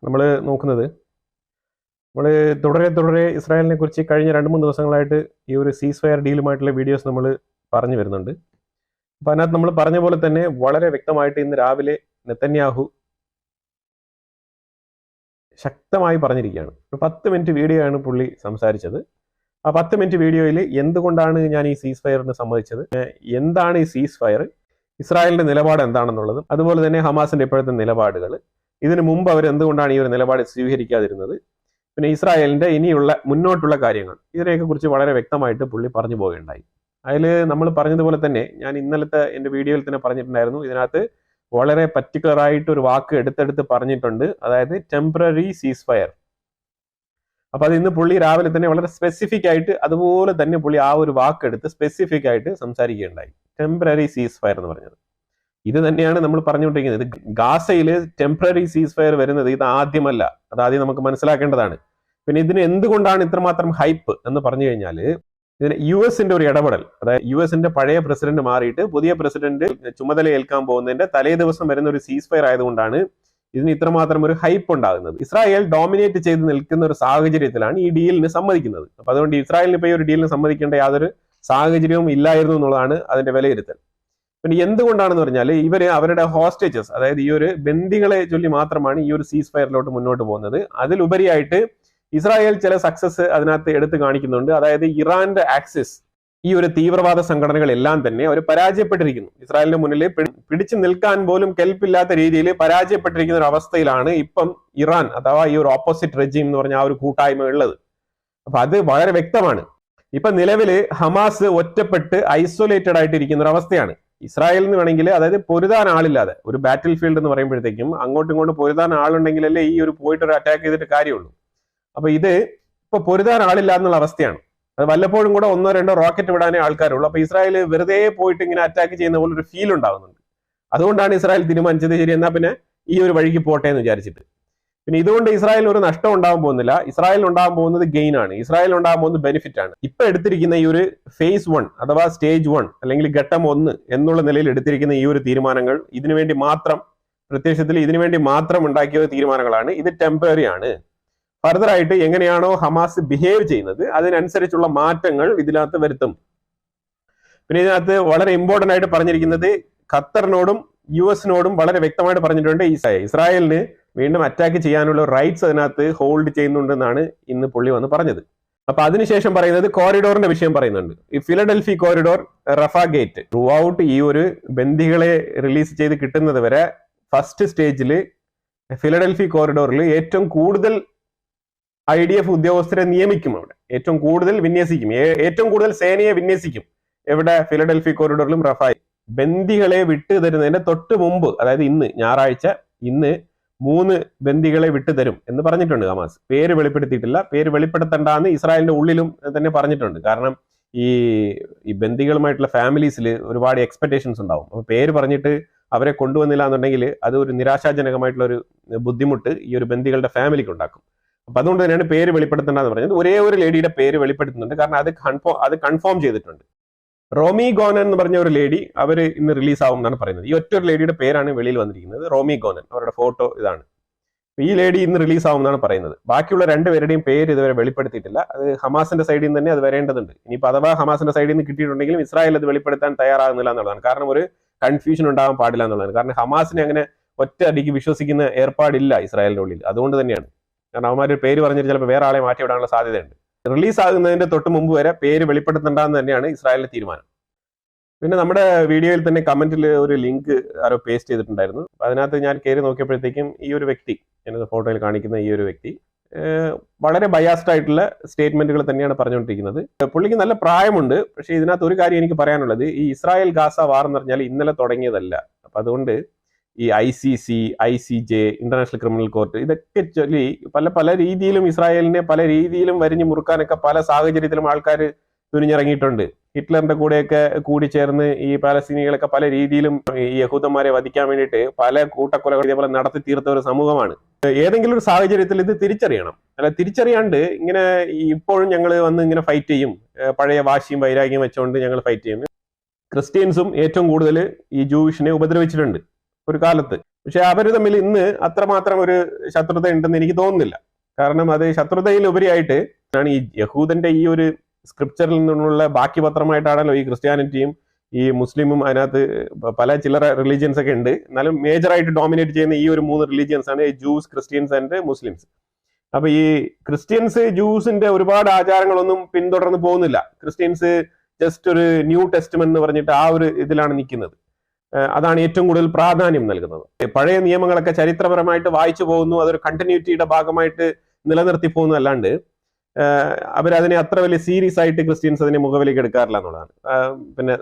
നമ്മൾ നോക്കുന്നത് നമ്മൾ തുടരെ ഇസ്രായേലിനെ കുറിച്ച് കഴിഞ്ഞ 2-3 ദിവസങ്ങളായിട്ട് ഈ ഒരു സീസ് ഫയർ ഡീലുമായിട്ടുള്ള വീഡിയോസ് നമ്മൾ പറഞ്ഞു വരുന്നുണ്ട്. അപ്പോൾ അതിനകത്ത് നമ്മൾ പറഞ്ഞ പോലെ തന്നെ വളരെ വ്യക്തമായിട്ട് ഇന്ന് രാവിലെ നെതന്യാഹു ശക്തമായി പറഞ്ഞിരിക്കുകയാണ്. ഒരു 10 മിനിറ്റ് വീഡിയോ ആണ് പുള്ളി സംസാരിച്ചത്. ആ 10 മിനിറ്റ് വീഡിയോയിൽ എന്തുകൊണ്ടാണ് ഞാൻ ഈ സീസ് ഫയറിന് സമ്മതിച്ചത്, എന്താണ് ഈ സീസ് ഫയർ, ഇസ്രായേലിന്റെ നിലപാട് എന്താണെന്നുള്ളതും, അതുപോലെ തന്നെ ഹമാസിന്റെ ഇപ്പോഴത്തെ നിലപാടുകൾ, ഇതിനു മുമ്പ് അവർ എന്തുകൊണ്ടാണ് ഈ ഒരു നിലപാട് സ്വീകരിക്കാതിരുന്നത്, പിന്നെ ഇസ്രായേലിന്റെ ഇനിയുള്ള മുന്നോട്ടുള്ള കാര്യങ്ങൾ, ഇതിനെയൊക്കെ കുറിച്ച് വളരെ വ്യക്തമായിട്ട് പുള്ളി പറഞ്ഞു പോവുകയുണ്ടായി. അതിൽ നമ്മൾ പറഞ്ഞതുപോലെ തന്നെ ഞാൻ ഇന്നലത്തെ എൻ്റെ വീഡിയോയിൽ തന്നെ പറഞ്ഞിട്ടുണ്ടായിരുന്നു, ഇതിനകത്ത് വളരെ പർട്ടിക്കുലർ ആയിട്ട് ഒരു വാക്ക് എടുത്തെടുത്ത് പറഞ്ഞിട്ടുണ്ട്, അതായത് ടെമ്പററി സീസ് ഫയർ. അപ്പൊ അത് ഇന്ന് പുള്ളി രാവിലെ തന്നെ വളരെ സ്പെസിഫിക് ആയിട്ട് അതുപോലെ തന്നെ പുള്ളി ആ ഒരു വാക്കെടുത്ത് സ്പെസിഫിക് ആയിട്ട് സംസാരിക്കുകയുണ്ടായി. ടെമ്പററി സീസ് ഫയർ എന്ന് പറഞ്ഞത് ഇത് തന്നെയാണ് നമ്മൾ പറഞ്ഞുകൊണ്ടിരിക്കുന്നത്. ഗാസയിൽ ടെമ്പററി സീസ് ഫയർ വരുന്നത് ഇത് ആദ്യമല്ല, അതാദ്യം നമുക്ക് മനസ്സിലാക്കേണ്ടതാണ്. പിന്നെ ഇതിന് എന്തുകൊണ്ടാണ് ഇത്രമാത്രം ഹൈപ്പ് എന്ന് പറഞ്ഞു കഴിഞ്ഞാൽ, ഇതിന് US-ന്റെ ഒരു ഇടപെടൽ, അതായത് US-ന്റെ പഴയ പ്രസിഡന്റ് മാറിയിട്ട് പുതിയ പ്രസിഡന്റ് ചുമതല ഏൽക്കാൻ പോകുന്നതിന്റെ തലേ ദിവസം വരുന്ന ഒരു സീസ് ഫയർ ആയതുകൊണ്ടാണ് ഇതിന് ഇത്രമാത്രം ഒരു ഹൈപ്പ് ഉണ്ടാകുന്നത്. ഇസ്രായേൽ ഡോമിനേറ്റ് ചെയ്ത് നിൽക്കുന്ന ഒരു സാഹചര്യത്തിലാണ് ഈ ഡീലിന് സമ്മതിക്കുന്നത്. അപ്പൊ അതുകൊണ്ട് ഇസ്രായേലിന് ഇപ്പോൾ ഈ ഒരു ഡീലിന് സമ്മതിക്കേണ്ട യാതൊരു സാഹചര്യവും ഇല്ലായിരുന്നു എന്നുള്ളതാണ് അതിന്റെ വിലയിരുത്തൽ. പിന്നെ എന്തുകൊണ്ടാണെന്ന് പറഞ്ഞാൽ ഇവര് അവരുടെ ഹോസ്റ്റേജസ്, അതായത് ഈ ഒരു ബന്ദികളെ ചൊല്ലി മാത്രമാണ് ഈ ഒരു സീസ് ഫയറിലോട്ട് മുന്നോട്ട് പോകുന്നത്. അതിലുപരിയായിട്ട് ഇസ്രായേൽ ചില സക്സസ് അതിനകത്ത് എടുത്തു കാണിക്കുന്നുണ്ട്. അതായത് ഇറാന്റെ ആക്സിസ്, ഈ ഒരു തീവ്രവാദ സംഘടനകളെല്ലാം തന്നെ അവർ പരാജയപ്പെട്ടിരിക്കുന്നു. ഇസ്രായേലിന്റെ മുന്നിൽ പിടിച്ചു നിൽക്കാൻ പോലും കെൽപ്പില്ലാത്ത രീതിയിൽ പരാജയപ്പെട്ടിരിക്കുന്ന ഒരു അവസ്ഥയിലാണ് ഇപ്പം ഇറാൻ അഥവാ ഈ ഒരു ഓപ്പോസിറ്റ് റെജീം എന്ന് പറഞ്ഞ ആ ഒരു കൂട്ടായ്മ ഉള്ളത്. അപ്പൊ അത് വളരെ വ്യക്തമാണ്. ഇപ്പൊ നിലവില് ഹമാസ് ഒറ്റപ്പെട്ട് ഐസൊലേറ്റഡ് ആയിട്ട് ഇരിക്കുന്ന ഒരു അവസ്ഥയാണ്. ഇസ്രായേലിന് വേണമെങ്കിൽ, അതായത് പൊരുതാൻ ആളില്ലാതെ, ഒരു ബാറ്റിൽ ഫീൽഡ് എന്ന് പറയുമ്പോഴത്തേക്കും അങ്ങോട്ടും ഇങ്ങോട്ടും പൊരുതാൻ ആളുണ്ടെങ്കിലല്ലേ ഈ ഒരു പോയിട്ട് ഒരു അറ്റാക്ക് ചെയ്തിട്ട് കാര്യമുള്ളൂ. അപ്പൊ ഇത് ഇപ്പൊ പൊരുതാൻ ആളില്ല എന്നുള്ള അവസ്ഥയാണ്. അത് വല്ലപ്പോഴും കൂടെ 1-2 റോക്കറ്റ് വിടാനേ ആൾക്കാരുള്ളൂ. അപ്പൊ ഇസ്രായേൽ വെറുതെ പോയിട്ട് ഇങ്ങനെ അറ്റാക്ക് ചെയ്യുന്ന പോലെ ഒരു ഫീൽ ഉണ്ടാകുന്നുണ്ട്. അതുകൊണ്ടാണ് ഇസ്രായേൽ തീരുമാനിച്ചത്, ശരി എന്നാ പിന്നെ ഈ ഒരു വഴിക്ക് പോട്ടെ എന്ന് വിചാരിച്ചിട്ട്. പിന്നെ ഇതുകൊണ്ട് ഇസ്രായേലിന് ഒരു നഷ്ടം ഉണ്ടാകാൻ പോകുന്നില്ല. ഇസ്രായേലിന് ഉണ്ടാകാൻ പോകുന്നത് ഗെയിൻ ആണ്, ഇസ്രായേലിന് ഉണ്ടാകാൻ പോകുന്നത് ബെനിഫിറ്റ് ആണ്. ഇപ്പൊ എടുത്തിരിക്കുന്ന ഈ ഒരു ഫേസ് 1 അഥവാ സ്റ്റേജ് 1 അല്ലെങ്കിൽ ഘട്ടം 1 എന്നുള്ള നിലയിൽ എടുത്തിരിക്കുന്ന ഈ ഒരു തീരുമാനങ്ങൾ ഇതിനുവേണ്ടി മാത്രം, പ്രത്യക്ഷത്തിൽ ഇതിനുവേണ്ടി മാത്രം ഉണ്ടാക്കിയ തീരുമാനങ്ങളാണ്. ഇത് ടെമ്പററി ആണ്. ഫർദർ ആയിട്ട് എങ്ങനെയാണോ ഹമാസ് ബിഹേവ് ചെയ്യുന്നത് അതിനനുസരിച്ചുള്ള മാറ്റങ്ങൾ ഇതിനകത്ത് വരുത്തും. പിന്നെ ഇതിനകത്ത് വളരെ ഇമ്പോർട്ടന്റ് ആയിട്ട് പറഞ്ഞിരിക്കുന്നത് ഖത്തറിനോടും US-നോടും വളരെ വ്യക്തമായിട്ട് പറഞ്ഞിട്ടുണ്ട്, ഇസ്രായേലിന് വീണ്ടും അറ്റാക്ക് ചെയ്യാനുള്ള റൈറ്റ്സ് അതിനകത്ത് ഹോൾഡ് ചെയ്യുന്നുണ്ടെന്നാണ് ഇന്ന് പുള്ളി വന്ന് പറഞ്ഞത്. അപ്പൊ അതിനുശേഷം പറയുന്നത് കോറിഡോറിന്റെ വിഷയം പറയുന്നുണ്ട്. ഈ Philadelphi corridor, Rafah gate, throughout ഈ ഒരു ബന്ദികളെ റിലീസ് ചെയ്ത് കിട്ടുന്നത് വരെ ഫസ്റ്റ് സ്റ്റേജിൽ ഫിലഡൽഫി കോറിഡോറിൽ ഏറ്റവും കൂടുതൽ IDF ഉദ്യോഗസ്ഥരെ നിയമിക്കും, അവിടെ ഏറ്റവും കൂടുതൽ വിന്യസിക്കും, ഏറ്റവും കൂടുതൽ സേനയെ വിന്യസിക്കും. എവിടെ? ഫിലഡൽഫി കോറിഡോറിലും റഫായി. ബന്ദികളെ വിട്ടു തരുന്നതിന്റെ തൊട്ട് മുമ്പ്, അതായത് ഇന്ന് ഞായറാഴ്ച, ഇന്ന് 3 ബന്ദികളെ വിട്ടുതരും എന്ന് പറഞ്ഞിട്ടുണ്ട് ഹമാസ്. പേര് വെളിപ്പെടുത്തിയിട്ടില്ല. പേര് വെളിപ്പെടുത്തണ്ടെന്ന് ഇസ്രായേലിന്റെ ഉള്ളിലും തന്നെ പറഞ്ഞിട്ടുണ്ട്. കാരണം ഈ ബന്ദികളുമായിട്ടുള്ള ഫാമിലീസിൽ ഒരുപാട് എക്സ്പെക്ടേഷൻസ് ഉണ്ടാവും. അപ്പൊ പേര് പറഞ്ഞിട്ട് അവരെ കൊണ്ടുവന്നില്ല എന്നുണ്ടെങ്കിൽ അത് ഒരു നിരാശാജനകമായിട്ടുള്ള ഒരു ബുദ്ധിമുട്ട് ഈ ഒരു ബന്ദികളുടെ ഫാമിലിക്ക് ഉണ്ടാക്കും. അപ്പൊ അതുകൊണ്ട് തന്നെയാണ് പേര് വെളിപ്പെടുത്തേണ്ടതെന്ന് പറഞ്ഞത്. ഒരേ ഒരു ലേഡിയുടെ പേര് വെളിപ്പെടുത്തുന്നുണ്ട്, കാരണം അത് കൺഫേം ചെയ്തിട്ടുണ്ട്. റോമി ഗോനൻ എന്ന് പറഞ്ഞ ഒരു ലേഡി അവർ ഇന്ന് റിലീസ് ആവും എന്നാണ് പറയുന്നത്. ഈ ഒറ്റ ഒരു ലേഡിയുടെ പേരാണ് വെളിയിൽ വന്നിരിക്കുന്നത്, റോമി ഗോനൻ. അവരുടെ ഫോട്ടോ ഇതാണ്. ഈ ലേഡി ഇന്ന് റിലീസ് ആവും എന്നാണ് പറയുന്നത്. ബാക്കിയുള്ള 2 പേരുടെയും പേര് ഇതുവരെ വെളിപ്പെടുത്തിയിട്ടില്ല. അത് ഹമാസിന്റെ സൈഡിൽ നിന്ന് തന്നെ അത് വരേണ്ടതുണ്ട്. ഇനിയിപ്പോൾ അഥവാ ഹമാസിന്റെ സൈഡിൽ നിന്ന് കിട്ടിയിട്ടുണ്ടെങ്കിലും ഇസ്രായേൽ അത് വെളിപ്പെടുത്താൻ തയ്യാറാകുന്നില്ല എന്നുള്ളതാണ്. കാരണം ഒരു കൺഫ്യൂഷൻ ഉണ്ടാകാൻ പാടില്ല എന്നുള്ളതാണ്. കാരണം ഹമാസിനെ അങ്ങനെ ഒറ്റ അടിക്ക് വിശ്വസിക്കുന്ന ഏർപ്പാടില്ല ഇസ്രായേലിന്റെ ഉള്ളിൽ. അതുകൊണ്ട് തന്നെയാണ്. കാരണം അവന്മാർ പേര് പറഞ്ഞിട്ട് ചിലപ്പോൾ വേറെ ആളെ മാറ്റി വിടാനുള്ള സാധ്യതയുണ്ട്. റിലീസ് ആകുന്നതിന്റെ തൊട്ട് മുമ്പ് വരെ പേര് വെളിപ്പെടുത്തേണ്ടെന്ന് തന്നെയാണ് ഇസ്രായേലിന്റെ തീരുമാനം. പിന്നെ നമ്മുടെ വീഡിയോയിൽ തന്നെ കമന്റിൽ ഒരു ലിങ്ക് ആരോ പേസ്റ്റ് ചെയ്തിട്ടുണ്ടായിരുന്നു. അതിനകത്ത് ഞാൻ കയറി നോക്കിയപ്പോഴത്തേക്കും ഈ ഒരു വ്യക്തി, എന്നത് ഫോട്ടോയിൽ കാണിക്കുന്ന ഈ ഒരു വ്യക്തി വളരെ ബയാസ്ഡ് ആയിട്ടുള്ള സ്റ്റേറ്റ്മെന്റുകൾ തന്നെയാണ് പറഞ്ഞുകൊണ്ടിരിക്കുന്നത്. പുള്ളിക്ക് നല്ല പ്രായമുണ്ട്. പക്ഷേ ഇതിനകത്ത് ഒരു കാര്യം എനിക്ക് പറയാനുള്ളത്, ഈ ഇസ്രായേൽ ഗാസ വാർ എന്ന് പറഞ്ഞാൽ ഇന്നലെ തുടങ്ങിയതല്ല. അപ്പൊ അതുകൊണ്ട് ഈ ICC, ICJ, international criminal court, ഇതൊക്കെ ചൊല്ലി പല രീതിയിലും ഇസ്രായേലിനെ പല രീതിയിലും വരിഞ്ഞു മുറുക്കാനൊക്കെ പല സാഹചര്യത്തിലും ആൾക്കാർ തുനിഞ്ഞിറങ്ങിയിട്ടുണ്ട്. ഹിറ്റ്ലറിന്റെ കൂടെയൊക്കെ കൂടി ചേർന്ന് ഈ പാലസ്തീനികളൊക്കെ പല രീതിയിലും ഈ യഹൂദന്മാരെ വധിക്കാൻ വേണ്ടിയിട്ട് പല കൂട്ടക്കൊലകൾ ഇതേപോലെ നടത്തി തീർത്ത ഒരു സമൂഹമാണ്. ഏതെങ്കിലും ഒരു സാഹചര്യത്തിൽ ഇത് തിരിച്ചറിയണം. അല്ല, തിരിച്ചറിയാണ്ട് ഇങ്ങനെ ഇപ്പോഴും ഞങ്ങൾ വന്ന് ഇങ്ങനെ ഫൈറ്റ് ചെയ്യും, പഴയ വാശിയും വൈരാഗ്യം വെച്ചുകൊണ്ട് ഞങ്ങൾ ഫൈറ്റ് ചെയ്യും. ക്രിസ്ത്യൻസും ഏറ്റവും കൂടുതൽ ഈ ജൂയിഷിനെ ഉപദ്രവിച്ചിട്ടുണ്ട് ഒരു കാലത്ത്. പക്ഷെ അവർ തമ്മിൽ ഇന്ന് അത്രമാത്രം ഒരു ശത്രുത ഉണ്ടെന്ന് എനിക്ക് തോന്നുന്നില്ല. കാരണം അത് ശത്രുതയിലുപരിയായിട്ട് ആണ് ഈ യഹൂദന്റെ ഈ ഒരു സ്ക്രിപ്ചറിൽ നിന്നുള്ള ബാക്കി പത്രമായിട്ടാണല്ലോ ഈ ക്രിസ്ത്യാനിറ്റിയും ഈ മുസ്ലിമും അതിനകത്ത് പല ചില്ലറ റിലീജിയൻസ് ഒക്കെ ഉണ്ട്. എന്നാലും മേജറായിട്ട് ഡോമിനേറ്റ് ചെയ്യുന്ന ഈ ഒരു 3 റിലീജിയൻസ് ആണ് ജൂസ്, ക്രിസ്ത്യൻസ് ആൻഡ് മുസ്ലിംസ്. അപ്പൊ ഈ ക്രിസ്ത്യൻസ് ജൂസിന്റെ ഒരുപാട് ആചാരങ്ങളൊന്നും പിന്തുടർന്ന് പോകുന്നില്ല. ക്രിസ്ത്യൻസ് ജസ്റ്റ് ഒരു ന്യൂ ടെസ്റ്റ്മെന്റ് എന്ന് പറഞ്ഞിട്ട് ആ ഒരു ഇതിലാണ് നിൽക്കുന്നത്. അതാണ് ഏറ്റവും കൂടുതൽ പ്രാധാന്യം നൽകുന്നത്. പഴയ നിയമങ്ങളൊക്കെ ചരിത്രപരമായിട്ട് വായിച്ചു പോകുന്നു, അതൊരു കണ്ടിന്യൂറ്റിയുടെ ഭാഗമായിട്ട് നിലനിർത്തി പോകുന്നു. അല്ലാണ്ട് അവരതിനെ അത്ര വലിയ സീരിയസ് ആയിട്ട് ക്രിസ്ത്യൻസ് അതിനെ മുഖവിലേക്ക് എടുക്കാറില്ല എന്നുള്ളതാണ്. പിന്നെ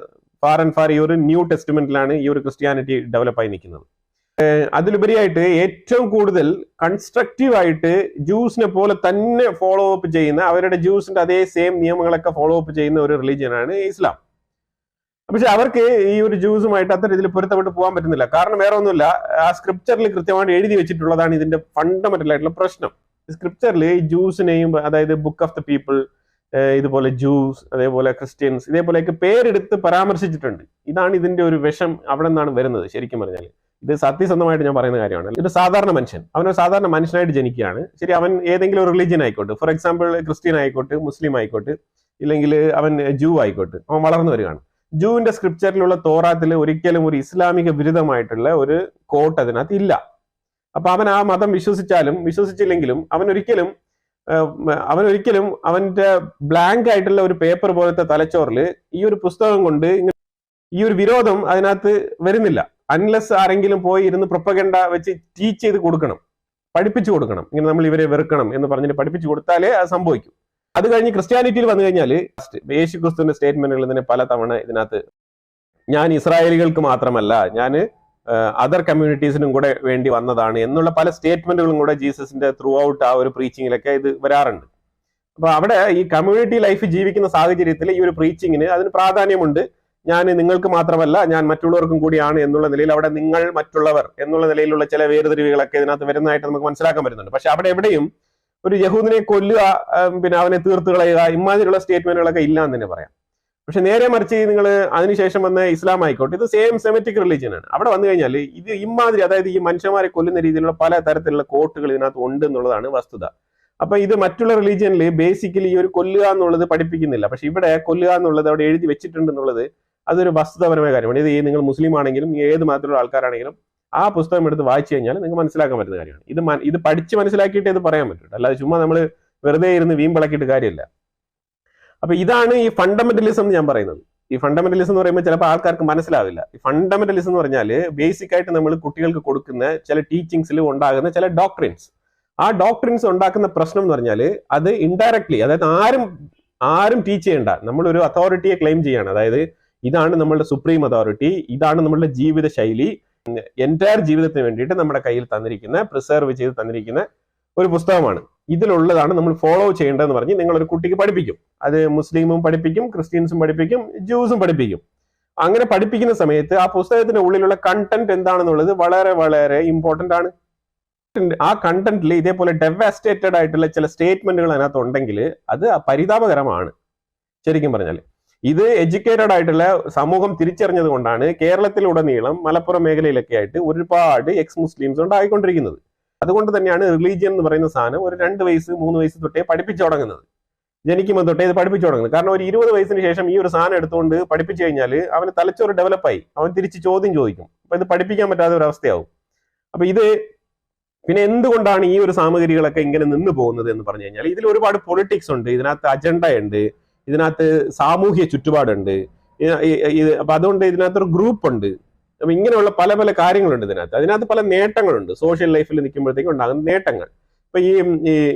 ഫാർ ആൻഡ് ഫാർ ഈ ഒരു ന്യൂ ടെസ്റ്റ്മെന്റിലാണ് ഈ ഒരു ക്രിസ്ത്യാനിറ്റി ഡെവലപ്പായി നിൽക്കുന്നത്. അതിലുപരിയായിട്ട് ഏറ്റവും കൂടുതൽ കൺസ്ട്രക്റ്റീവ് ആയിട്ട് ജൂസിനെ പോലെ തന്നെ ഫോളോ അപ്പ് ചെയ്യുന്ന, അവരുടെ ജൂസിന്റെ അതേ സെയിം നിയമങ്ങളൊക്കെ ഫോളോ അപ്പ് ചെയ്യുന്ന ഒരു റിലീജിയനാണ് ഇസ്ലാം. പക്ഷെ അവർക്ക് ഈ ഒരു ജൂസുമായിട്ട് അത്ര ഇതിൽ പൊരുത്തപ്പെട്ട് പോകാൻ പറ്റുന്നില്ല. കാരണം വേറെ ഒന്നുമില്ല, ആ സ്ക്രിപ്ചറിൽ കൃത്യമായിട്ട് എഴുതി വെച്ചിട്ടുള്ളതാണ് ഇതിന്റെ ഫണ്ടമെന്റൽ ആയിട്ടുള്ള പ്രശ്നം. സ്ക്രിപ്ചറിൽ ഈ ജൂസിനെയും, അതായത് ബുക്ക് ഓഫ് ദ പീപ്പിൾ, ഇതുപോലെ ജൂസ്, അതേപോലെ ക്രിസ്ത്യൻസ്, ഇതേപോലെയൊക്കെ പേരെടുത്ത് പരാമർശിച്ചിട്ടുണ്ട്. ഇതാണ് ഇതിന്റെ ഒരു വിഷം അവിടെ നിന്നാണ് വരുന്നത്. ശരിക്കും പറഞ്ഞാൽ ഇത് സത്യസന്ധമായിട്ട് ഞാൻ പറയുന്ന കാര്യമാണ്. ഇത് സാധാരണ മനുഷ്യൻ, അവനൊരു സാധാരണ മനുഷ്യനായിട്ട് ജനിക്കുകയാണ്. ശരി, അവൻ ഏതെങ്കിലും ഒരു റിലീജിയൻ ആയിക്കോട്ടെ, ഫോർ എക്സാമ്പിൾ ക്രിസ്ത്യൻ ആയിക്കോട്ടെ, മുസ്ലിം ആയിക്കോട്ടെ, ഇല്ലെങ്കിൽ അവൻ ജൂ ആയിക്കോട്ടെ, അവൻ വളർന്നു വരികയാണ്. ജൂവിന്റെ സ്ക്രിപ്ചറിലുള്ള തോറാത്തിൽ ഒരിക്കലും ഒരു ഇസ്ലാമിക വിരുദ്ധമായിട്ടുള്ള ഒരു കോട്ട് അതിനകത്ത് ഇല്ല. അപ്പൊ അവൻ ആ മതം വിശ്വസിച്ചാലും വിശ്വസിച്ചില്ലെങ്കിലും അവനൊരിക്കലും അവന്റെ ബ്ലാങ്ക് ആയിട്ടുള്ള ഒരു പേപ്പർ പോലത്തെ തലച്ചോറിൽ ഈ ഒരു പുസ്തകം കൊണ്ട് ഈ ഒരു വിരോധം അതിനകത്ത് വരുന്നില്ല. അൺലെസ് ആരെങ്കിലും പോയി ഇരുന്ന് പ്രൊപ്പഗണ്ട വെച്ച് ടീച്ച് ചെയ്ത് കൊടുക്കണം, പഠിപ്പിച്ചു കൊടുക്കണം, ഇങ്ങനെ നമ്മൾ ഇവരെ വെറുക്കണം എന്ന് പറഞ്ഞിട്ട് പഠിപ്പിച്ചു കൊടുത്താലേ അത് സംഭവിക്കും. അത് കഴിഞ്ഞ് ക്രിസ്ത്യാനിറ്റിയിൽ വന്നു കഴിഞ്ഞാൽ യേശു ക്രിസ്തുവിന്റെ സ്റ്റേറ്റ്മെന്റുകൾ തന്നെ പല തവണ ഇതിനകത്ത്, ഞാൻ ഇസ്രായേലികൾക്ക് മാത്രമല്ല, ഞാൻ അതർ കമ്മ്യൂണിറ്റീസിനും കൂടെ വേണ്ടി വന്നതാണ് എന്നുള്ള പല സ്റ്റേറ്റ്മെന്റുകളും കൂടെ ജീസസിന്റെ ത്രൂ ഔട്ട് ആ ഒരു പ്രീച്ചിങ്ങിലൊക്കെ ഇത് വരാറുണ്ട്. അപ്പൊ അവിടെ ഈ കമ്മ്യൂണിറ്റി ലൈഫ് ജീവിക്കുന്ന സാഹചര്യത്തിൽ ഈ ഒരു പ്രീച്ചിങ്ങിന് അതിന് പ്രാധാന്യമുണ്ട്. ഞാൻ നിങ്ങൾക്ക് മാത്രമല്ല, ഞാൻ മറ്റുള്ളവർക്കും കൂടിയാണ് എന്നുള്ള നിലയിൽ അവിടെ നിങ്ങൾ മറ്റുള്ളവർ എന്നുള്ള നിലയിലുള്ള ചില വേർതിരിവുകളൊക്കെ ഇതിനകത്ത് വരുന്നതായിട്ട് നമുക്ക് മനസ്സിലാക്കാൻ പറ്റുന്നുണ്ട്. പക്ഷെ അവിടെ എവിടെയും ഒരു യഹൂദിനെ കൊല്ലുക, പിന്നെ അവനെ തീർത്ത് കളയുക, ഇമാതിരിയുള്ള സ്റ്റേറ്റ്മെന്റുകളൊക്കെ ഇല്ല എന്ന് തന്നെ പറയാം. പക്ഷെ നേരെ മറിച്ച് നിങ്ങൾ അതിനുശേഷം വന്ന ഇസ്ലാം ആയിക്കോട്ടെ, ഇത് സെയിം സെമറ്റിക് റിലീജിയൻ ആണ്. അവിടെ വന്നു കഴിഞ്ഞാൽ ഇത് ഇമാതിരി, അതായത് ഈ മനുഷ്യന്മാരെ കൊല്ലുന്ന രീതിയിലുള്ള പല തരത്തിലുള്ള കോട്ടുകൾ ഇതിനകത്ത് ഉണ്ട് എന്നുള്ളതാണ് വസ്തുത. അപ്പൊ ഇത് മറ്റുള്ള റിലീജിയനിൽ ബേസിക്കലി ഈ ഒരു കൊല്ലുക എന്നുള്ളത് പഠിപ്പിക്കുന്നില്ല. പക്ഷെ ഇവിടെ കൊല്ലുക എന്നുള്ളത് അവിടെ എഴുതി വെച്ചിട്ടുണ്ട് എന്നുള്ളത് അതൊരു വസ്തുതാപരമായ കാര്യമാണ്. ഇത് നിങ്ങൾ മുസ്ലിം ആണെങ്കിലും ഏത് മതത്തിലുള്ള ആൾക്കാരാണെങ്കിലും ആ പുസ്തകം എടുത്ത് വായിച്ചു കഴിഞ്ഞാൽ നിങ്ങൾക്ക് മനസ്സിലാക്കാൻ പറ്റുന്ന കാര്യമാണ്. ഇത് പഠിച്ച് മനസ്സിലാക്കിയിട്ട് ഇത് പറയാൻ പറ്റും, അല്ലാതെ ചുമ്മാ നമ്മൾ വെറുതെ ഇരുന്ന് വീമ്പിളക്കിയിട്ട് കാര്യമില്ല. അപ്പൊ ഇതാണ് ഈ ഫണ്ടമെന്റലിസം എന്ന് ഞാൻ പറയുന്നത്. ഈ ഫണ്ടമെന്റലിസം എന്ന് പറയുമ്പോൾ ചിലപ്പോൾ ആൾക്കാർക്ക് മനസ്സിലാവില്ല. ഈ ഫണ്ടമെന്റലിസം എന്ന് പറഞ്ഞാൽ ബേസിക് ആയിട്ട് നമ്മൾ കുട്ടികൾക്ക് കൊടുക്കുന്ന ചില ടീച്ചിങ്സിൽ ഉണ്ടാകുന്ന ചില ഡോക്ട്രിൻസ്. ആ ഡോക്ട്രിൻസ് ഉണ്ടാക്കുന്ന പ്രശ്നം എന്ന് പറഞ്ഞാൽ അത് ഇൻഡയറക്ട്ലി, അതായത് ആരും ടീച്ച് ചെയ്യണ്ട, നമ്മളൊരു അതോറിറ്റിയെ ക്ലെയിം ചെയ്യാണ്. അതായത് ഇതാണ് നമ്മളുടെ സുപ്രീം അതോറിറ്റി, ഇതാണ് നമ്മളുടെ ജീവിത ശൈലി, എൻറ്റയർ ജീവിതത്തിന് വേണ്ടിയിട്ട് നമ്മുടെ കയ്യിൽ തന്നിരിക്കുന്ന, പ്രിസർവ് ചെയ്ത് തന്നിരിക്കുന്ന ഒരു പുസ്തകമാണ്, ഇതിലുള്ളതാണ് നമ്മൾ ഫോളോ ചെയ്യേണ്ടതെന്ന് പറഞ്ഞ് നിങ്ങളൊരു കുട്ടിക്ക് പഠിപ്പിക്കും. അത് മുസ്ലിമും പഠിപ്പിക്കും, ക്രിസ്ത്യൻസും പഠിപ്പിക്കും, ജൂസും പഠിപ്പിക്കും. അങ്ങനെ പഠിപ്പിക്കുന്ന സമയത്ത് ആ പുസ്തകത്തിന്റെ ഉള്ളിലുള്ള കണ്ടന്റ് എന്താണെന്നുള്ളത് വളരെ വളരെ ഇമ്പോർട്ടന്റ് ആണ്. ആ കണ്ടന്റിൽ ഇതേപോലെ ഡെവാസ്റ്റേറ്റഡ് ആയിട്ടുള്ള ചില സ്റ്റേറ്റ്മെന്റുകൾ അതിനകത്ത് ഉണ്ടെങ്കിൽ അത് പരിതാപകരമാണ്. ശരിക്കും പറഞ്ഞാൽ ഇത് എഡ്യൂക്കേറ്റഡ് ആയിട്ടുള്ള സമൂഹം തിരിച്ചറിഞ്ഞത് കൊണ്ടാണ് കേരളത്തിലുടനീളം മലപ്പുറം മേഖലയിലൊക്കെ ആയിട്ട് ഒരുപാട് എക്സ് മുസ്ലിംസ് ഉണ്ടായിക്കൊണ്ടിരിക്കുന്നത്. അതുകൊണ്ട് തന്നെയാണ് റിലീജിയൻ എന്ന് പറയുന്ന സാധനം ഒരു 2 വയസ്സ് 3 വയസ്സ് തൊട്ടേ പഠിപ്പിച്ചു തുടങ്ങുന്നത്. ജനിക്കുമ്പോൾ തൊട്ടേ ഇത് പഠിപ്പിച്ചു തുടങ്ങുന്നത്. കാരണം ഒരു 20 വയസ്സിന് ശേഷം ഈ ഒരു സാധനം എടുത്തുകൊണ്ട് പഠിപ്പിച്ചു കഴിഞ്ഞാൽ അവന് തലച്ചോറ് ഡെവലപ്പായി, അവൻ തിരിച്ച് ചോദ്യം ചോദിക്കും. അപ്പൊ ഇത് പഠിപ്പിക്കാൻ പറ്റാത്ത ഒരു അവസ്ഥയാവും. അപ്പൊ ഇത് പിന്നെ എന്തുകൊണ്ടാണ് ഈ ഒരു സാമഗ്രികളൊക്കെ ഇങ്ങനെ നിന്ന് പോകുന്നത് എന്ന് പറഞ്ഞു കഴിഞ്ഞാൽ ഇതിൽ ഒരുപാട് പൊളിറ്റിക്സ് ഉണ്ട്, ഇതിനകത്ത് അജണ്ട ഉണ്ട്, ഇതിനകത്ത് സാമൂഹ്യ ചുറ്റുപാടുണ്ട്. അപ്പൊ അതുകൊണ്ട് ഇതിനകത്തൊരു ഗ്രൂപ്പ് ഉണ്ട്. അപ്പൊ ഇങ്ങനെയുള്ള പല പല കാര്യങ്ങളുണ്ട് അതിനകത്ത് പല നേട്ടങ്ങളുണ്ട്. സോഷ്യൽ ലൈഫിൽ നിൽക്കുമ്പോഴത്തേക്കും ഉണ്ടാകുന്ന നേട്ടങ്ങൾ. ഇപ്പൊ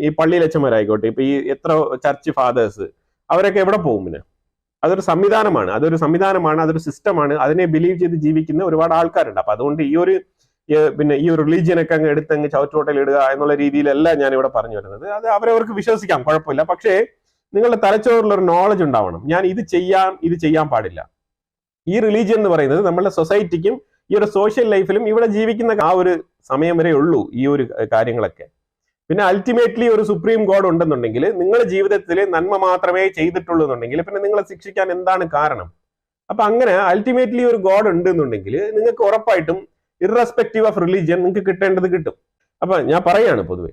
ഈ പള്ളിയിലച്ചന്മാരായിക്കോട്ടെ, ഇപ്പൊ ഈ എത്ര ചർച്ച് ഫാദേഴ്സ്, അവരൊക്കെ എവിടെ പോകും? പിന്നെ അതൊരു സംവിധാനമാണ്, അതൊരു സിസ്റ്റമാണ്. അതിനെ ബിലീവ് ചെയ്ത് ജീവിക്കുന്ന ഒരുപാട് ആൾക്കാരുണ്ട്. അപ്പൊ അതുകൊണ്ട് ഈ ഒരു റിലീജിയനൊക്കെ അങ്ങ് എടുത്തങ്ങ് ചവറ്റുകൊട്ടയിൽ ഇടുക എന്നുള്ള രീതിയിലല്ല ഞാൻ ഇവിടെ പറഞ്ഞു വരുന്നത്. അത് അവരവർക്ക് വിശ്വസിക്കാം, കുഴപ്പമില്ല. പക്ഷേ നിങ്ങളുടെ തലച്ചോറിലൊരു നോളജ് ഉണ്ടാവണം, ഞാൻ ഇത് ചെയ്യാൻ പാടില്ല. ഈ റിലീജിയൻ എന്ന് പറയുന്നത് നമ്മുടെ സൊസൈറ്റിക്കും ഈ ഒരു സോഷ്യൽ ലൈഫിലും ഇവിടെ ജീവിക്കുന്ന ആ ഒരു സമയം വരെ ഉള്ളൂ ഈ ഒരു കാര്യങ്ങളൊക്കെ. പിന്നെ അൾട്ടിമേറ്റ്ലി ഒരു സുപ്രീം ഗോഡ് ഉണ്ടെന്നുണ്ടെങ്കിൽ, നിങ്ങളുടെ ജീവിതത്തിൽ നന്മ മാത്രമേ ചെയ്തിട്ടുള്ളൂ എന്നുണ്ടെങ്കിൽ പിന്നെ നിങ്ങളെ ശിക്ഷിക്കാൻ എന്താണ് കാരണം? അപ്പൊ അങ്ങനെ അൾട്ടിമേറ്റ്ലി ഒരു ഗോഡ് ഉണ്ട് എന്നുണ്ടെങ്കിൽ നിങ്ങൾക്ക് ഉറപ്പായിട്ടും ഇറസ്പെക്റ്റീവ് ഓഫ് റിലീജിയൻ നിങ്ങൾക്ക് കിട്ടേണ്ടത് കിട്ടും. അപ്പൊ ഞാൻ പറയാണ് പൊതുവെ.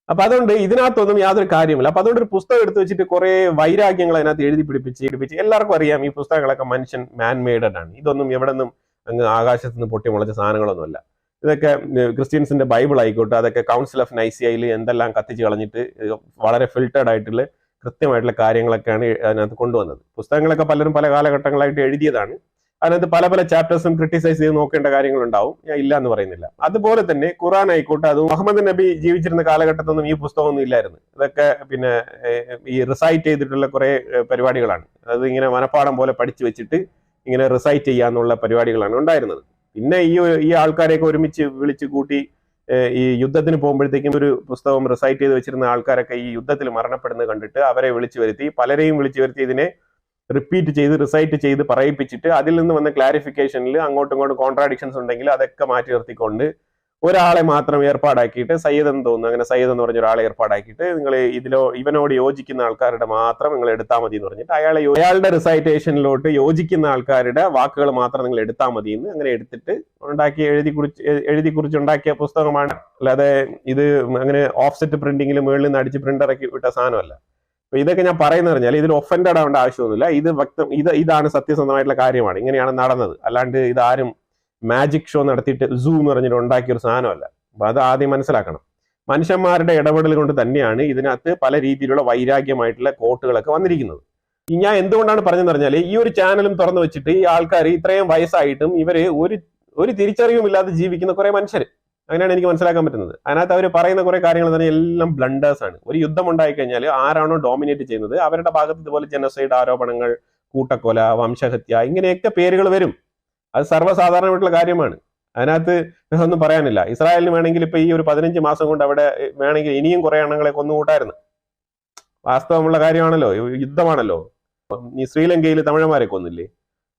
അപ്പൊ അതുകൊണ്ട് ഇതിനകത്തൊന്നും യാതൊരു കാര്യമില്ല. അപ്പൊ അതുകൊണ്ട് ഒരു പുസ്തകം എടുത്തു വെച്ചിട്ട് കുറെ വൈരാഗ്യങ്ങൾ അതിനകത്ത് എഴുതി പിടിപ്പിച്ച് എല്ലാവർക്കും അറിയാം ഈ പുസ്തകങ്ങളൊക്കെ മനുഷ്യൻ മാൻ മെയ്ഡഡ് ആണ്. ഇതൊന്നും എവിടെ നിന്നും അങ്ങ് ആകാശത്ത് നിന്ന് പൊട്ടി മുളച്ച സാധനങ്ങളൊന്നുമല്ല. ഇതൊക്കെ ക്രിസ്ത്യൻസിന്റെ ബൈബിൾ ആയിക്കോട്ടെ, അതൊക്കെ കൗൺസിൽ ഓഫ് നൈസിയയിൽ എന്തെല്ലാം കത്തിച്ച് കളഞ്ഞിട്ട് വളരെ ഫിൽട്ടേഡ് ആയിട്ടുള്ള കൃത്യമായിട്ടുള്ള കാര്യങ്ങളൊക്കെയാണ് അതിനകത്ത് കൊണ്ടുവന്നത്. പുസ്തകങ്ങളൊക്കെ പലരും പല കാലഘട്ടങ്ങളായിട്ട് എഴുതിയതാണ്. അതിനകത്ത് പല പല ചാപ്റ്റേഴ്സും ക്രിട്ടിസൈസ് ചെയ്ത് നോക്കേണ്ട കാര്യങ്ങളുണ്ടാവും, ഞാൻ ഇല്ല എന്ന് പറയുന്നില്ല. അതുപോലെ തന്നെ ഖുർആൻ ആയിക്കോട്ടെ, അത് മുഹമ്മദ് നബി ജീവിച്ചിരുന്ന കാലഘട്ടത്തൊന്നും ഈ പുസ്തകമൊന്നും ഇല്ലായിരുന്നു. ഇതൊക്കെ പിന്നെ ഈ റിസൈറ്റ് ചെയ്തിട്ടുള്ള കുറെ പരിപാടികളാണ്. അത് ഇങ്ങനെ മനപ്പാഠം പോലെ പഠിച്ചു വെച്ചിട്ട് ഇങ്ങനെ റിസൈറ്റ് ചെയ്യാന്നുള്ള പരിപാടികളാണ് ഉണ്ടായിരുന്നത്. പിന്നെ ഈ ആൾക്കാരെയൊക്കെ ഒരുമിച്ച് വിളിച്ചു കൂട്ടി ഈ യുദ്ധത്തിന് പോകുമ്പോഴത്തേക്കും ഒരു പുസ്തകം റിസൈറ്റ് ചെയ്ത് വെച്ചിരുന്ന ആൾക്കാരൊക്കെ ഈ യുദ്ധത്തിൽ മരണപ്പെടുന്നത് കണ്ടിട്ട് അവരെ വിളിച്ചു വരുത്തി, പലരെയും വിളിച്ചു വരുത്തി ഇതിനെ റിപ്പീറ്റ് ചെയ്ത് റിസൈറ്റ് ചെയ്ത് പറയിപ്പിച്ചിട്ട് അതിൽ നിന്ന് വന്ന ക്ലാരിഫിക്കേഷനിൽ അങ്ങോട്ടും ഇങ്ങോട്ടും കോൺട്രാഡിക്ഷൻസ് ഉണ്ടെങ്കിൽ അതൊക്കെ മാറ്റി നിർത്തിക്കൊണ്ട് ഒരാളെ മാത്രം ഏർപ്പാടാക്കിയിട്ട് സയ്യിദ് എന്ന് തോന്നുന്നു, അങ്ങനെ സയ്യിദ് എന്ന് പറഞ്ഞ ഒരാളെ ഏർപ്പാടാക്കിയിട്ട് നിങ്ങൾ ഇവനോട് യോജിക്കുന്ന ആൾക്കാരുടെ മാത്രം നിങ്ങൾ എടുത്താൽ മതി എന്ന് പറഞ്ഞിട്ട് അയാളുടെ റിസൈറ്റേഷനിലോട്ട് യോജിക്കുന്ന ആൾക്കാരുടെ വാക്കുകൾ മാത്രം നിങ്ങൾ എടുത്താൽ മതി എന്ന് അങ്ങനെ എടുത്തിട്ട് എഴുതി കുറിച്ചുണ്ടാക്കിയ പുസ്തകമാണ്. അല്ലാതെ ഇത് അങ്ങനെ ഓഫ്സെറ്റ് പ്രിന്റിങ്ങിൽ മുകളിൽ നിന്ന് അടിച്ച് പ്രിന്ററക്കി വിട്ട സാധനമല്ല. അപ്പൊ ഇതൊക്കെ ഞാൻ പറയുന്നത് പറഞ്ഞാൽ ഇതിൽ ഒഫൻഡഡ് ആവേണ്ട ആവശ്യമൊന്നുമില്ല. ഇതാണ് സത്യസന്ധമായിട്ടുള്ള കാര്യമാണ്, ഇങ്ങനെയാണ് നടന്നത്. അല്ലാണ്ട് ഇതാരും മാജിക് ഷോ നടത്തിയിട്ട് സൂ എന്ന് പറഞ്ഞിട്ട് ഉണ്ടാക്കിയ ഒരു സാധനമല്ല. അപ്പൊ അത് ആദ്യം മനസ്സിലാക്കണം. മനുഷ്യന്മാരുടെ ഇടപെടൽ കൊണ്ട് തന്നെയാണ് ഇതിനകത്ത് പല രീതിയിലുള്ള വൈരാഗ്യമായിട്ടുള്ള കോട്ടുകളൊക്കെ വന്നിരിക്കുന്നത്. ഞാൻ എന്തുകൊണ്ടാണ് പറഞ്ഞതെന്ന് പറഞ്ഞാൽ ഈ ഒരു ചാനലും തുറന്നു വെച്ചിട്ട് ഈ ആൾക്കാർ ഇത്രയും വയസ്സായിട്ടും ഇവര് ഒരു തിരിച്ചറിവുമില്ലാതെ ജീവിക്കുന്ന കുറെ മനുഷ്യർ, അങ്ങനെയാണ് എനിക്ക് മനസ്സിലാക്കാൻ പറ്റുന്നത്. അതിനകത്ത് അവർ പറയുന്ന കുറെ കാര്യങ്ങൾ തന്നെ എല്ലാം ബ്ലണ്ടേഴ്സ് ആണ്. ഒരു യുദ്ധം ഉണ്ടായിക്കഴിഞ്ഞാൽ ആരാണോ ഡോമിനേറ്റ് ചെയ്യുന്നത് അവരുടെ ഭാഗത്ത് ഇതുപോലെ ജനസൈഡ് ആരോപണങ്ങൾ, കൂട്ടക്കൊല, വംശഹത്യ, ഇങ്ങനെയൊക്കെ പേരുകൾ വരും. അത് സർവ്വസാധാരണമായിട്ടുള്ള കാര്യമാണ്. അതിനകത്ത് ഒന്നും പറയാനില്ല. ഇസ്രായേലിന് വേണമെങ്കിൽ ഇപ്പൊ ഈ ഒരു 15 മാസം കൊണ്ട് അവിടെ വേണമെങ്കിൽ ഇനിയും കുറെ എണ്ണങ്ങളെ കൊന്നുകൂട്ടായിരുന്നു. വാസ്തവമുള്ള കാര്യമാണല്ലോ, യുദ്ധമാണല്ലോ. ഈ ശ്രീലങ്കയിൽ തമിഴന്മാരെ കൊന്നില്ലേ?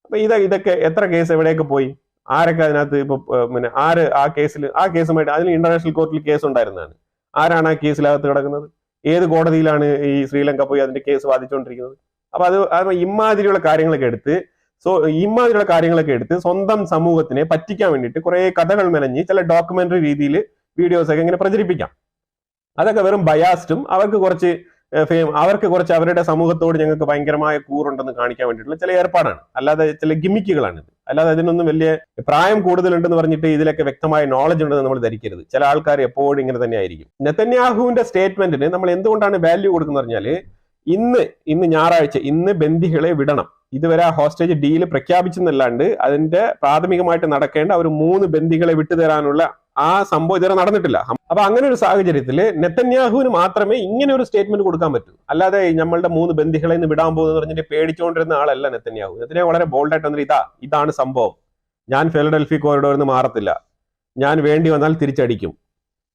അപ്പൊ ഇതൊക്കെ എത്ര കേസ് എവിടെയൊക്കെ പോയി? ആരൊക്കെ അതിനകത്ത് ഇപ്പൊ പിന്നെ ആ കേസുമായിട്ട് അതിന് ഇന്റർനാഷണൽ കോർട്ടിൽ കേസ് ഉണ്ടായിരുന്നതാണ്. ആരാണ് ആ കേസിലകത്ത് കിടക്കുന്നത്? ഏത് കോടതിയിലാണ് ഈ ശ്രീലങ്ക പോയി അതിന്റെ കേസ് വാദിച്ചുകൊണ്ടിരിക്കുന്നത്? അപ്പൊ അത് ഇമാതിരിയുള്ള കാര്യങ്ങളൊക്കെ എടുത്ത് സ്വന്തം സമൂഹത്തിനെ പറ്റിക്കാൻ വേണ്ടിയിട്ട് കുറെ കഥകൾ മെനഞ്ഞ് ചില ഡോക്യുമെന്ററി രീതിയിൽ വീഡിയോസ് ഒക്കെ ഇങ്ങനെ പ്രചരിപ്പിക്കാം. അതൊക്കെ വെറും ബയാസ്ഡും അവർക്ക് കുറച്ച് അവരുടെ സമൂഹത്തോട് ഞങ്ങൾക്ക് ഭയങ്കരമായ കൂറുണ്ടെന്ന് കാണിക്കാൻ വേണ്ടിയിട്ടുള്ള ചില ഏർപ്പാടാണ്. അല്ലാതെ ചില ഗിമിക്കുകളാണ്. അല്ലാതെ അതിനൊന്നും വലിയ പ്രായം കൂടുതലുണ്ടെന്ന് പറഞ്ഞിട്ട് ഇതിലൊക്കെ വ്യക്തമായ നോളജ് ഉണ്ടെന്ന് നമ്മൾ ധരിക്കരുത്. ചില ആൾക്കാർ എപ്പോഴും ഇങ്ങനെ തന്നെ ആയിരിക്കും. നെതന്യാഹുവിന്റെ സ്റ്റേറ്റ്മെന്റിന് നമ്മൾ എന്തുകൊണ്ടാണ് വാല്യൂ കൊടുക്കുന്നത് പറഞ്ഞാല് ഇന്ന് ഞായറാഴ്ച, ഇന്ന് ബന്ദികളെ വിടണം. ഇതുവരെ ആ ഹോസ്റ്റേജ് ഡീല് പ്രഖ്യാപിച്ചെന്നല്ലാണ്ട് അതിന്റെ പ്രാഥമികമായിട്ട് നടക്കേണ്ട ഒരു 3 ബന്ദികളെ വിട്ടുതരാനുള്ള ആ സംഭവം ഇതുവരെ നടന്നിട്ടില്ല. അപ്പൊ അങ്ങനെ ഒരു സാഹചര്യത്തിൽ നെതന്യാഹുവിന് മാത്രമേ ഇങ്ങനെ ഒരു സ്റ്റേറ്റ്മെന്റ് കൊടുക്കാൻ പറ്റൂ. അല്ലാതെ നമ്മളുടെ 3 ബന്ദികളെ ഇന്ന് വിടാൻ പോകുന്നു പറഞ്ഞിട്ട് പേടിച്ചുകൊണ്ടിരുന്ന ആളല്ല നെതന്യാഹു. നെതന്യാഹു വളരെ ബോൾഡായിട്ട് വന്നിട്ട് ഇതാണ് സംഭവം, ഞാൻ ഫിലഡൽഫി കോറിഡോറിൽ നിന്ന് മാറത്തില്ല, ഞാൻ വേണ്ടി വന്നാൽ തിരിച്ചടിക്കും,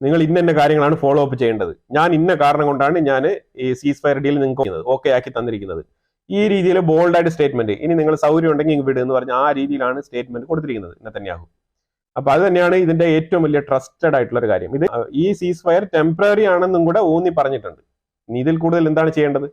നിങ്ങൾ ഇന്ന കാര്യങ്ങളാണ് ഫോളോ അപ്പ് ചെയ്യേണ്ടത്, ഞാൻ ഇന്ന കാരണം കൊണ്ടാണ് ഞാൻ ഈ സീസ് ഫയർ ഡീൽ നിങ്ങൾക്ക് ഓക്കെ ആക്കി തന്നിരിക്കുന്നത്. ഈ രീതിയിൽ ബോൾഡായിട്ട് സ്റ്റേറ്റ്മെന്റ്, ഇനി നിങ്ങൾ സൗകര്യം ഉണ്ടെങ്കിൽ വിടുക എന്ന് പറഞ്ഞ ആ രീതിയിലാണ് സ്റ്റേറ്റ്മെന്റ് കൊടുത്തിരിക്കുന്നത് നെതന്യാഹു. അപ്പൊ അത് തന്നെയാണ് ഇതിന്റെ ഏറ്റവും വലിയ ട്രസ്റ്റഡ് ആയിട്ടുള്ള ഒരു കാര്യം. ഈ സീസ് ഫയർ ടെമ്പററി ആണെന്നും കൂടെ ഊന്നി പറഞ്ഞിട്ടുണ്ട്. ഇതിൽ കൂടുതൽ എന്താണ് ചെയ്യേണ്ടത്?